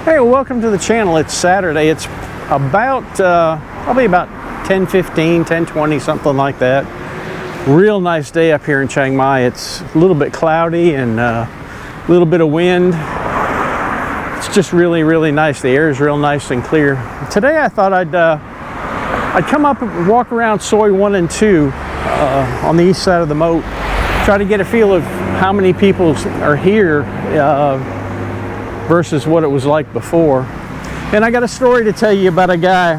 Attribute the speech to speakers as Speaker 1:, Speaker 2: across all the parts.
Speaker 1: Hey, well, welcome to the channel. It's Saturday. It's about probably about 10:15, 10:20, something like that. Real nice day up here in Chiang Mai. It's a little bit cloudy and a little bit of wind. It's just really nice. The air is real nice and clear. Today I thought I'd come up and walk around Soi 1 and 2 on the east side of the moat, try to get a feel of how many people are here versus what it was like before. And I got a story to tell you about a guy,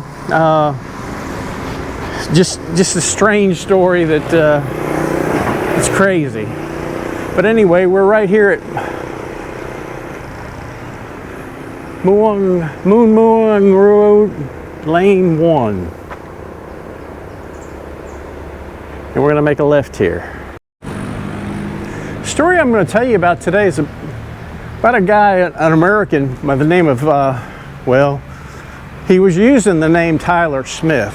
Speaker 1: just a strange story that it's crazy. But anyway, we're right here at Moon Muang Road, Lane 1. And we're gonna make a left here. The story I'm gonna tell you about today is about a guy, an American by the name of, well, he was using the name Tyler Smith.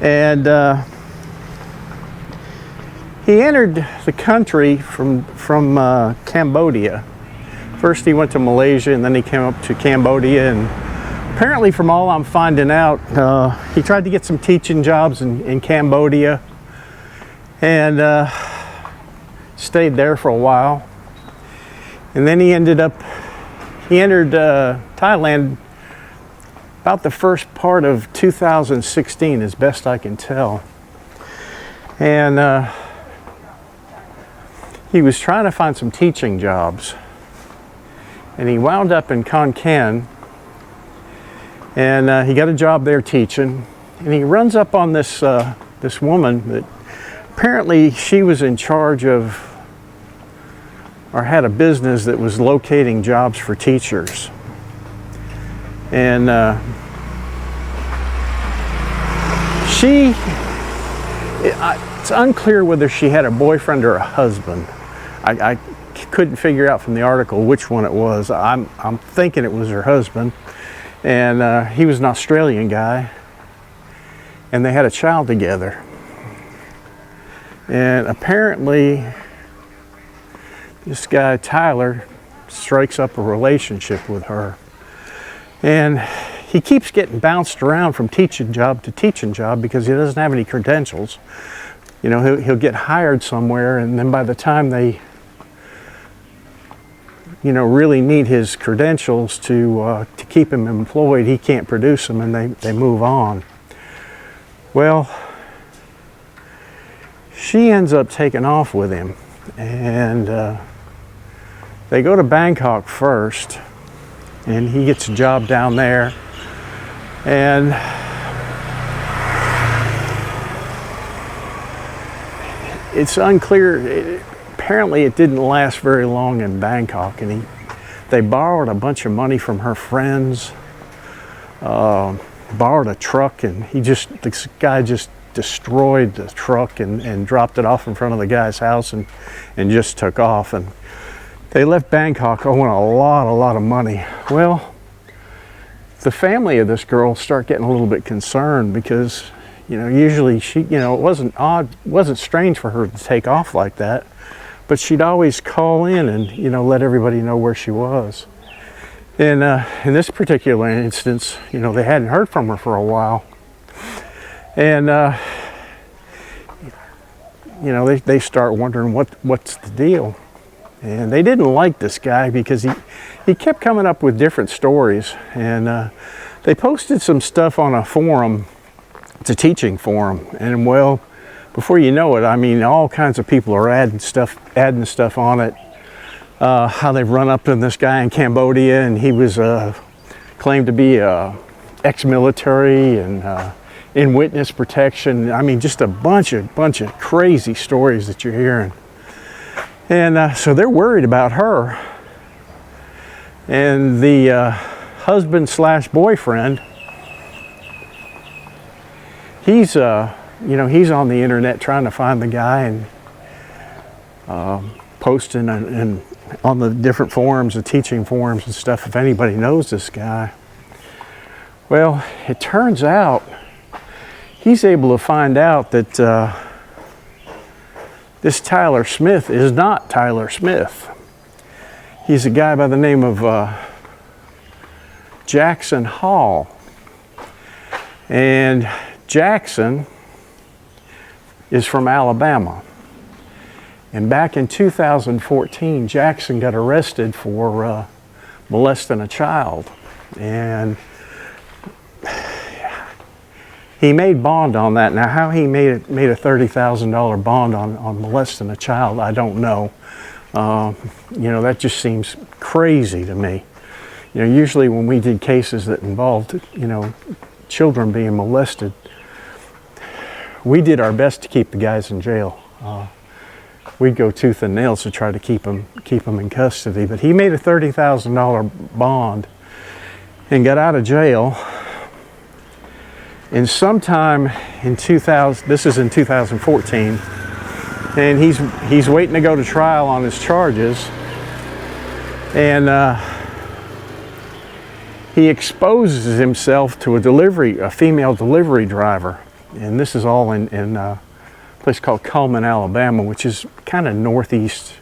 Speaker 1: And he entered the country from Cambodia. First he went to Malaysia and then he came up to Cambodia, and apparently from all I'm finding out, he tried to get some teaching jobs in Cambodia and stayed there for a while. And then he entered Thailand about the first part of 2016, as best I can tell. And he was trying to find some teaching jobs. And he wound up in Khon Kaen. And he got a job there teaching. And he runs up on this woman that apparently she was in charge of, or had a business that was locating jobs for teachers. And it's unclear whether she had a boyfriend or a husband. I couldn't figure out from the article which one it was. I'm thinking it was her husband. And he was an Australian guy. And they had a child together. And apparently this guy, Tyler, strikes up a relationship with her. And he keeps getting bounced around from teaching job to teaching job because he doesn't have any credentials. You know, he'll get hired somewhere, and then by the time they, you know, really need his credentials to keep him employed, he can't produce them, and they move on. Well, she ends up taking off with him, and they go to Bangkok first, and he gets a job down there. And it's unclear. Apparently it didn't last very long in Bangkok, and they borrowed a bunch of money from her friends, borrowed a truck, and this guy just destroyed the truck and dropped it off in front of the guy's house and just took off. And they left Bangkok owing a lot of money. Well, the family of this girl start getting a little bit concerned because, you know, usually she, you know, it wasn't strange for her to take off like that, but she'd always call in and, you know, let everybody know where she was. And in this particular instance, you know, they hadn't heard from her for a while. And, you know, they start wondering what's the deal. And they didn't like this guy because he kept coming up with different stories. And they posted some stuff on a forum. It's a teaching forum. And well, before you know it, I mean, all kinds of people are adding stuff on it. How they've run up to this guy in Cambodia, and he was claimed to be ex-military and in witness protection. I mean, just a bunch of crazy stories that you're hearing. And so they're worried about her. And the husband / boyfriend, he's you know, he's on the internet trying to find the guy and posting and on the different forums, the teaching forums and stuff, if anybody knows this guy. Well, it turns out he's able to find out that this Tyler Smith is not Tyler Smith. He's a guy by the name of Jackson Hall. And Jackson is from Alabama. And back in 2014, Jackson got arrested for molesting a child. And he made bond on that. Now, how he made a $30,000 bond on molesting a child, I don't know. You know, that just seems crazy to me. You know, usually when we did cases that involved, you know, children being molested, we did our best to keep the guys in jail. We'd go tooth and nail to try to keep them in custody. But he made a $30,000 bond and got out of jail. And sometime in 2000, this is in 2014, and he's waiting to go to trial on his charges, and he exposes himself to a female delivery driver, and this is all in a place called Cullman, Alabama, which is kind of northeast.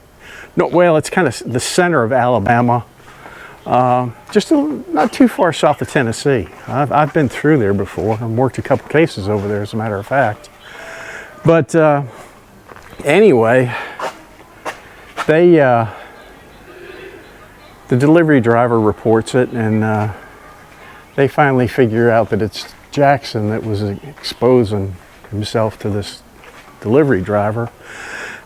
Speaker 1: No, well, it's kind of the center of Alabama. Just not too far south of Tennessee. I've been through there before and worked a couple cases over there, as a matter of fact. But anyway, the delivery driver reports it, and they finally figure out that it's Jackson that was exposing himself to this delivery driver.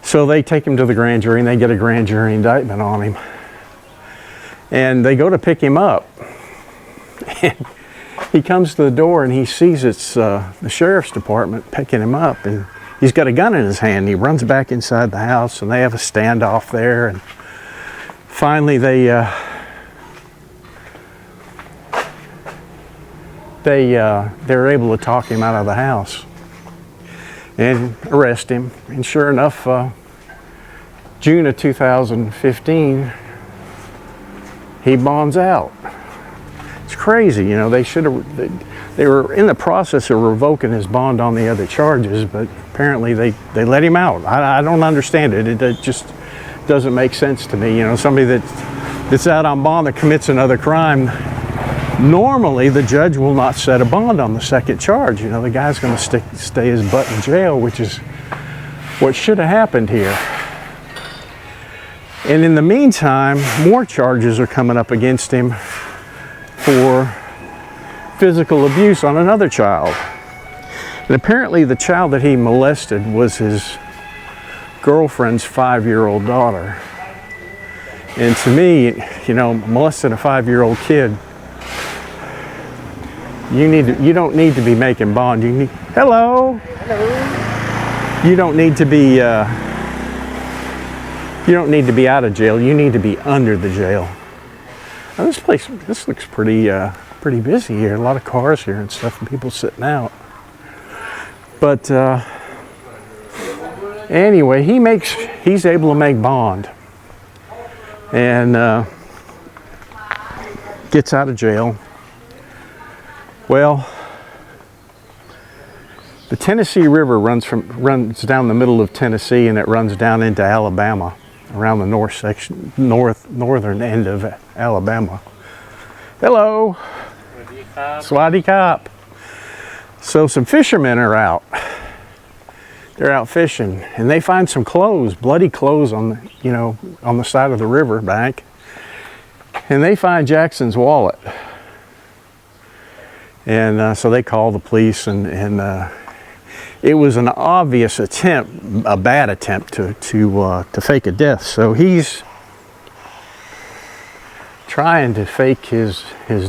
Speaker 1: So they take him to the grand jury, and they get a grand jury indictment on him. And they go to pick him up, and he comes to the door and he sees it's the sheriff's department picking him up, and he's got a gun in his hand. He runs back inside the house, and they have a standoff there, and finally they're able to talk him out of the house and arrest him. And sure enough, June of 2015, he bonds out. It's crazy, you know. They were in the process of revoking his bond on the other charges, but apparently they let him out. I don't understand it. It just doesn't make sense to me. You know, somebody that's out on bond that commits another crime, normally the judge will not set a bond on the second charge. You know, the guy's going to stay his butt in jail, which is what should have happened here. And in the meantime, more charges are coming up against him for physical abuse on another child. And apparently the child that he molested was his girlfriend's 5-year-old daughter. And to me, you know, molesting a 5-year-old kid, you don't need to be making bond. Hello. You don't need to be you don't need to be out of jail. You need to be under the jail. Now this looks pretty busy here. A lot of cars here and stuff, and people sitting out. But anyway, he's able to make bond, and gets out of jail. Well, the Tennessee River runs down the middle of Tennessee, and it runs down into Alabama, around the northern end of Alabama. Hello. Swaddy Cop. So some fishermen are out. They're out fishing, and they find some clothes, bloody clothes on the side of the river bank, and they find Jackson's wallet. And so they call the police, and it was an obvious attempt, a bad attempt to fake a death. So he's trying to fake his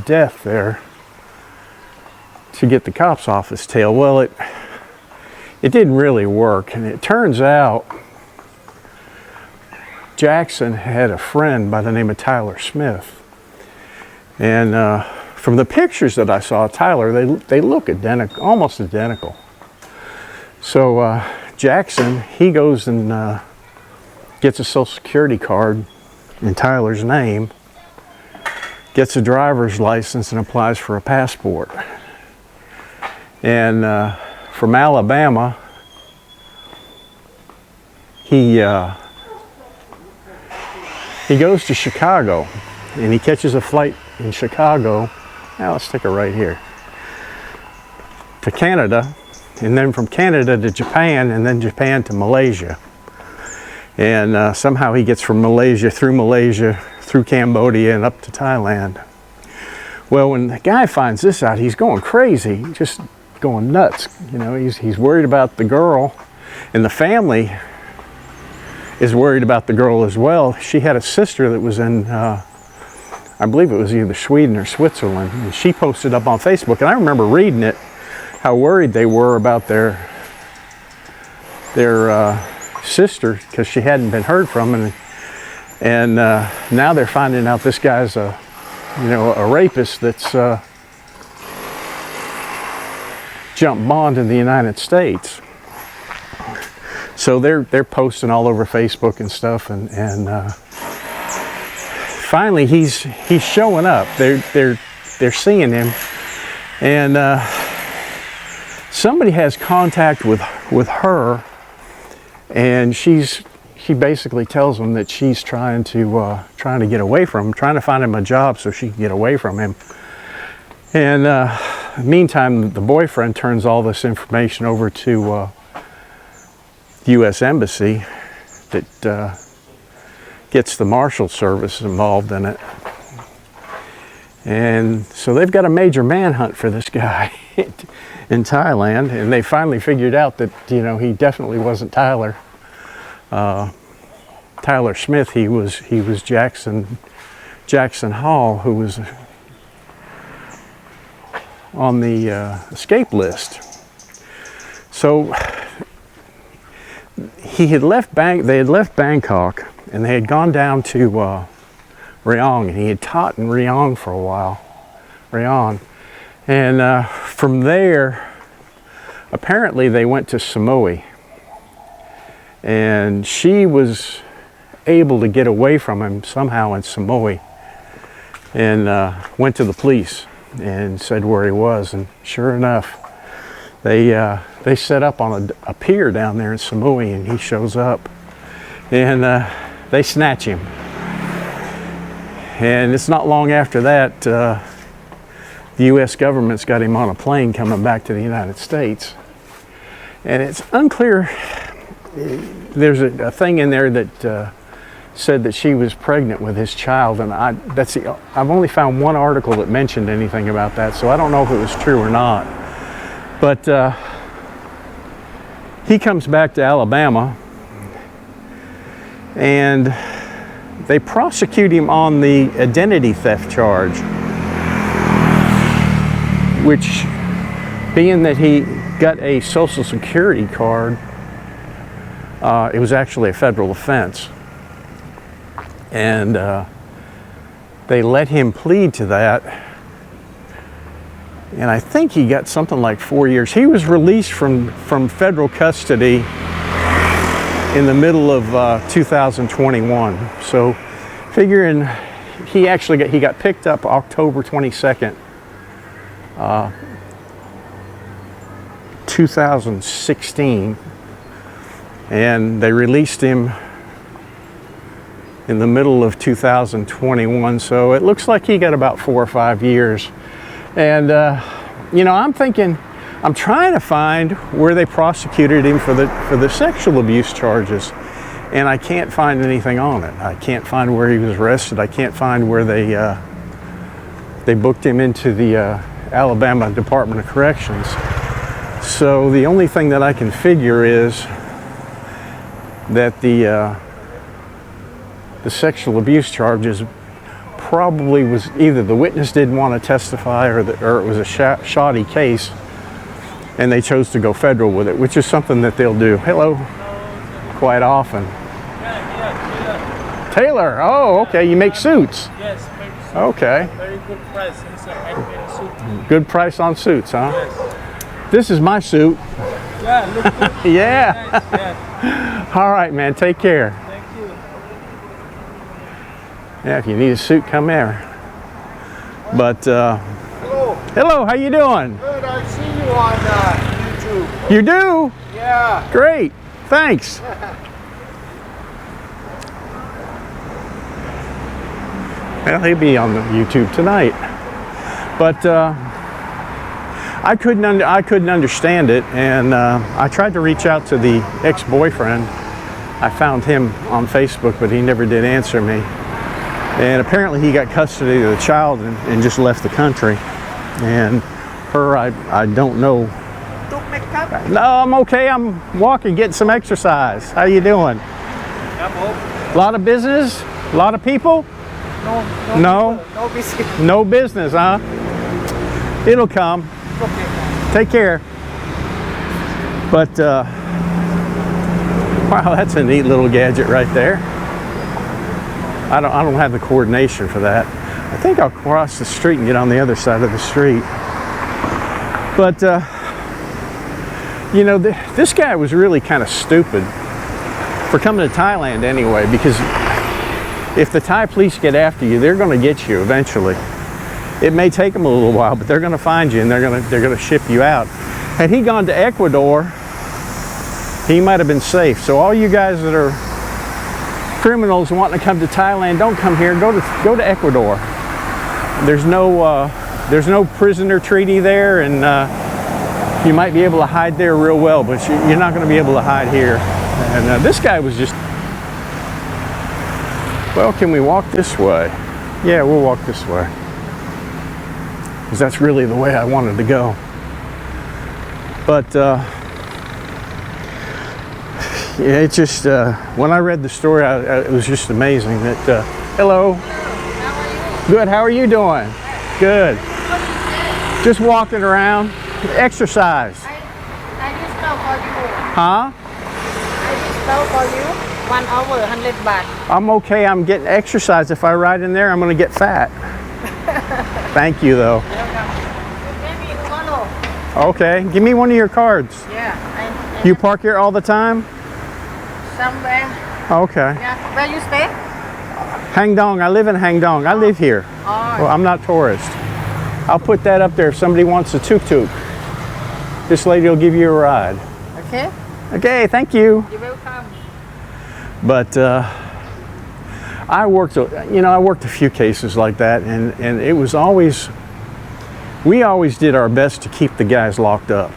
Speaker 1: death there to get the cops off his tail. Well, it didn't really work, and it turns out Jackson had a friend by the name of Tyler Smith, and from the pictures that I saw, Tyler, they look identical, almost identical. So Jackson, he goes and gets a Social Security card in Tyler's name, gets a driver's license, and applies for a passport. And from Alabama, he goes to Chicago, and he catches a flight in Chicago Now let's take a right here. To Canada, and then from Canada to Japan, and then Japan to Malaysia. And somehow he gets from Malaysia, through Cambodia, and up to Thailand. Well, when the guy finds this out, he's going crazy, just going nuts. You know, he's worried about the girl, and the family is worried about the girl as well. She had a sister that was in, I believe it was either Sweden or Switzerland, and she posted up on Facebook, and I remember reading it, how worried they were about their sister, because she hadn't been heard from, and now they're finding out this guy's a rapist that's jumped bond in the United States. So they're posting all over Facebook and stuff, and finally he's showing up. They're seeing him, and somebody has contact with her, and she basically tells him that she's trying to get away from him, trying to find him a job so she can get away from him. And meantime, the boyfriend turns all this information over to the U.S. Embassy that gets the Marshal Service involved in it. And so they've got a major manhunt for this guy in Thailand, and they finally figured out that, you know, he definitely wasn't Tyler Smith. He was Jackson Hall, who was on the escape list. So they had left Bangkok, and they had gone down to Rayong, and he had taught in Rayong for a while. And from there, apparently they went to Samui, and she was able to get away from him somehow in Samui, and went to the police and said where he was, and sure enough, they set up on a pier down there in Samui, and he shows up, and they snatch him. And it's not long after that, the U.S. government's got him on a plane coming back to the United States. And it's unclear, there's a thing in there that said that she was pregnant with his child, and I've only found one article that mentioned anything about that, so I don't know if it was true or not. But he comes back to Alabama, and they prosecute him on the identity theft charge, which, being that he got a Social Security card, it was actually a federal offense. And they let him plead to that, and I think he got something like 4 years. He was released from federal custody in the middle of 2021. So figuring he got picked up October 22nd, 2016, and they released him in the middle of 2021. So it looks like he got about 4 or 5 years. And you know, I'm trying to find where they prosecuted him for the sexual abuse charges, and I can't find anything on it. I can't find where he was arrested. I can't find where they booked him into the Alabama Department of Corrections. So the only thing that I can figure is that the sexual abuse charges probably was either the witness didn't want to testify, or it was a shoddy case, and they chose to go federal with it, which is something that they'll do. Hello. Quite often.
Speaker 2: Yeah,
Speaker 1: Taylor. Oh, okay. You make suits.
Speaker 2: Yes, make suits.
Speaker 1: Okay.
Speaker 2: Very good price. It's a handmade suit.
Speaker 1: Good price on suits, huh?
Speaker 2: Yes.
Speaker 1: This is my suit.
Speaker 2: Yeah, look good.
Speaker 1: Yeah.
Speaker 2: Nice. Yeah.
Speaker 1: All right, man. Take care.
Speaker 2: Thank you.
Speaker 1: Yeah, if you need a suit, come here. But
Speaker 3: Hello.
Speaker 1: hello. How you doing?
Speaker 3: Good. I see you on YouTube.
Speaker 1: You do?
Speaker 3: Yeah.
Speaker 1: Great. Thanks. Well, he'll be on the YouTube tonight. But I couldn't understand it, and I tried to reach out to the ex-boyfriend. I found him on Facebook, but he never did answer me. And apparently he got custody of the child and just left the country. And her, I don't know. No, I'm okay. I'm walking, getting some exercise. How you doing? A lot of business? A lot of people? No business. No business, huh? It'll come.
Speaker 2: Okay.
Speaker 1: Take care. But wow, that's a neat little gadget right there. I don't have the coordination for that. I think I'll cross the street and get on the other side of the street. But you know, this guy was really kind of stupid for coming to Thailand anyway, because if the Thai police get after you, they're going to get you eventually. It may take them a little while, but they're going to find you and they're going to ship you out. Had he gone to Ecuador, he might have been safe. So all you guys that are criminals wanting to come to Thailand, don't come here. Go to Ecuador. There's no prisoner treaty there, and you might be able to hide there real well, but you're not going to be able to hide here. And this guy was just. Well, can we walk this way? Yeah, we'll walk this way. Because that's really the way I wanted to go. But yeah, it just, when I read the story, it was just amazing that, hello.
Speaker 4: How are you?
Speaker 1: Good, how are you doing? Good. Just walking around, exercise.
Speaker 4: I just spell for you.
Speaker 1: Huh?
Speaker 4: I just spell for you. 1 hour, 100 baht.
Speaker 1: I'm okay, I'm getting exercise. If I ride in there, I'm gonna get fat. Thank you though.
Speaker 4: Maybe tomorrow.
Speaker 1: Okay, give me one of your cards.
Speaker 4: Yeah.
Speaker 1: You park here all the time?
Speaker 4: Somewhere.
Speaker 1: Okay.
Speaker 4: Yeah. Where you stay?
Speaker 1: Hang Dong, I live in Hang Dong. I live here.
Speaker 4: Oh.
Speaker 1: Well, I'm not tourist. I'll put that up there if somebody wants a tuk-tuk. This lady will give you a ride.
Speaker 4: Okay.
Speaker 1: Okay, thank you.
Speaker 4: You're welcome.
Speaker 1: But I worked a few cases like that, and it was always, we always did our best to keep the guys locked up.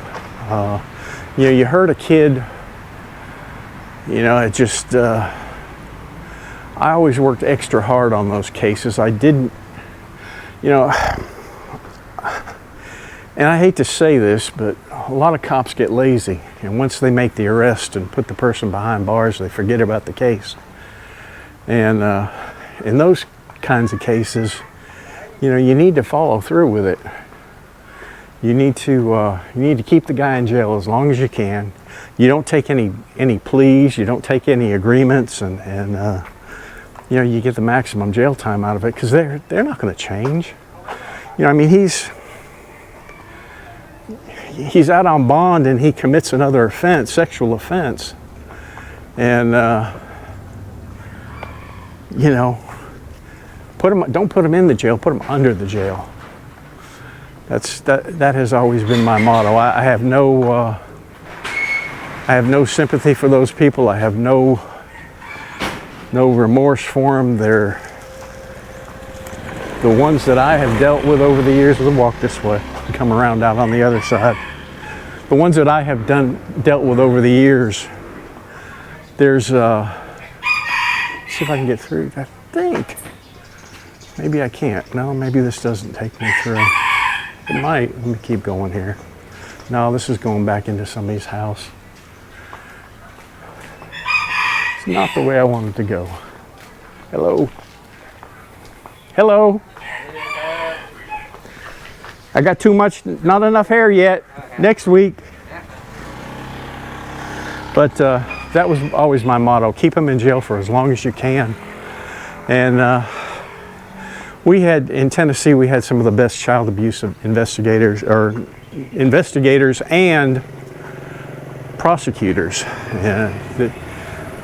Speaker 1: You know, you hurt a kid, you know, it just, I always worked extra hard on those cases. I didn't, you know, and I hate to say this, but a lot of cops get lazy, and once they make the arrest and put the person behind bars, they forget about the case. And in those kinds of cases, you know, you need to follow through with it. You need to keep the guy in jail as long as you can. You don't take any pleas, you don't take any agreements, and you know, you get the maximum jail time out of it, because they're not going to change. You know, I mean, he's out on bond and he commits another offense, sexual offense, and you know, don't put him in the jail, put him under the jail. That has always been my motto. I have no sympathy for those people. I have no remorse for them. They're the ones that I have dealt with over the years. We'll walk this way and come around out on the other side. The ones that I have dealt with over the years, there's see if I can get through. I think maybe I can't. No, maybe this doesn't take me through. It might. Let me keep going here. No, this is going back into somebody's house. It's not the way I wanted to go. Hello. Hello. I got too much, not enough hair yet. Next week. But that was always my motto. Keep them in jail for as long as you can. And we had, in Tennessee, we had some of the best child abuse investigators and prosecutors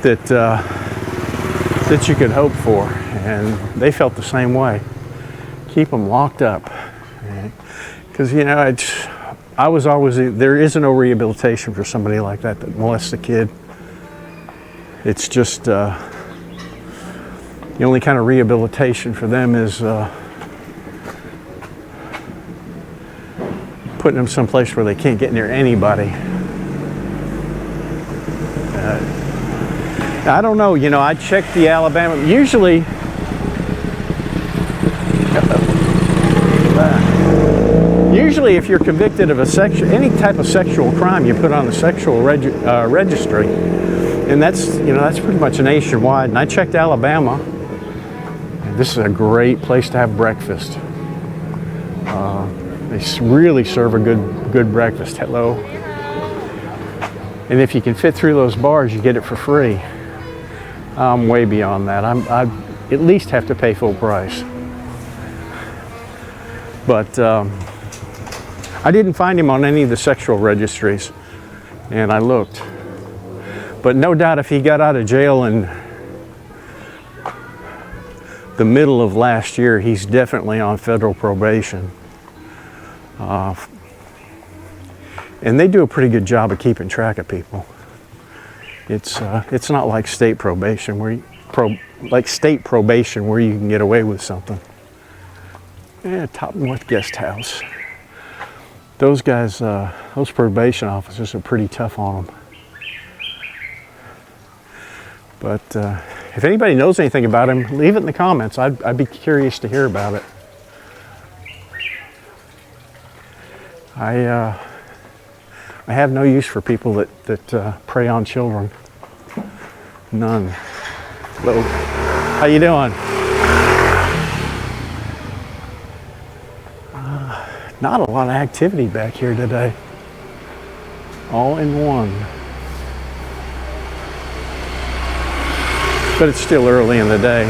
Speaker 1: that you could hope for, and they felt the same way. Keep them locked up, because you know, I was always, there is no rehabilitation for somebody like that molests a kid. It's just the only kind of rehabilitation for them is putting them someplace where they can't get near anybody. I don't know, you know, I checked the Alabama. Usually, if you're convicted of any type of sexual crime, you put on the sexual registry, and that's, you know, that's pretty much nationwide. And I checked Alabama, and this is a great place to have breakfast. They really serve a good breakfast. Hello. And if you can fit through those bars, you get it for free. I'm way beyond that. I at least have to pay full price. But I didn't find him on any of the sexual registries, and I looked. But no doubt if he got out of jail in the middle of last year, he's definitely on federal probation. And they do a pretty good job of keeping track of people. It's not like state probation where you can get away with something. Yeah, Top North Guest House. Those guys, those probation officers are pretty tough on them. But if anybody knows anything about him, leave it in the comments. I'd be curious to hear about it. I have no use for people that prey on children. None. Hello. How you doing? Not a lot of activity back here today. All in one. But it's still early in the day.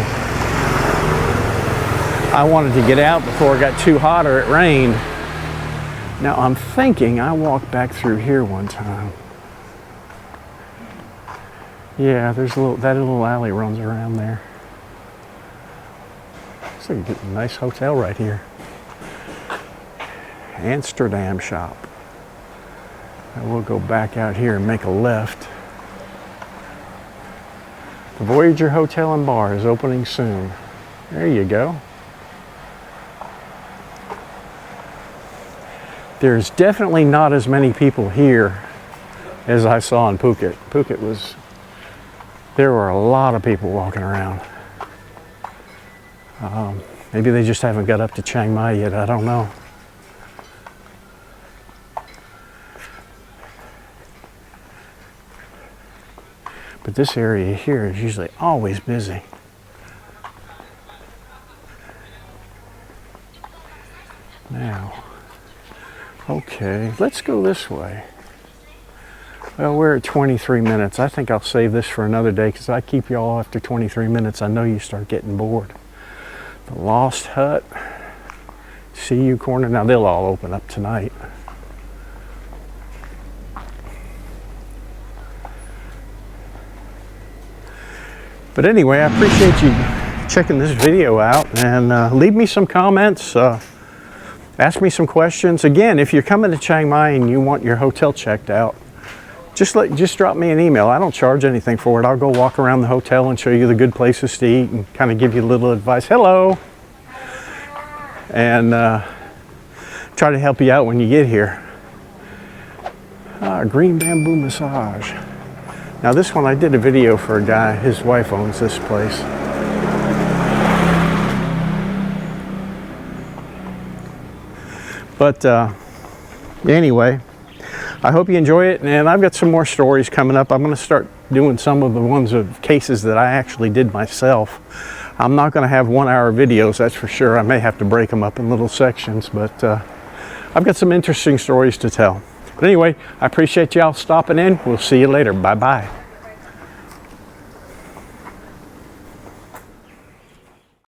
Speaker 1: I wanted to get out before it got too hot or it rained. Now I'm thinking I walked back through here one time. Yeah, there's that little alley runs around there. Looks like a nice hotel right here. Amsterdam shop. And we'll go back out here and make a left. The Voyager Hotel and Bar is opening soon. There you go. There's definitely not as many people here as I saw in Phuket. There were a lot of people walking around. Maybe they just haven't got up to Chiang Mai yet, I don't know. But this area here is usually always busy. Now, okay, let's go this way. Well, we're at 23 minutes. I think I'll save this for another day because I keep you all after 23 minutes. I know you start getting bored. The Lost Hut, CU Corner. Now, they'll all open up tonight. But anyway, I appreciate you checking this video out, and leave me some comments. Ask me some questions. Again, if you're coming to Chiang Mai and you want your hotel checked out, just drop me an email. I don't charge anything for it. I'll go walk around the hotel and show you the good places to eat and kind of give you a little advice. Hello! And try to help you out when you get here. Green Bamboo Massage. Now this one, I did a video for a guy. His wife owns this place. But anyway, I hope you enjoy it, and I've got some more stories coming up. I'm going to start doing some of the ones of cases that I actually did myself. I'm not going to have 1-hour videos, that's for sure. I may have to break them up in little sections, but I've got some interesting stories to tell. But anyway, I appreciate y'all stopping in. We'll see you later. Bye-bye.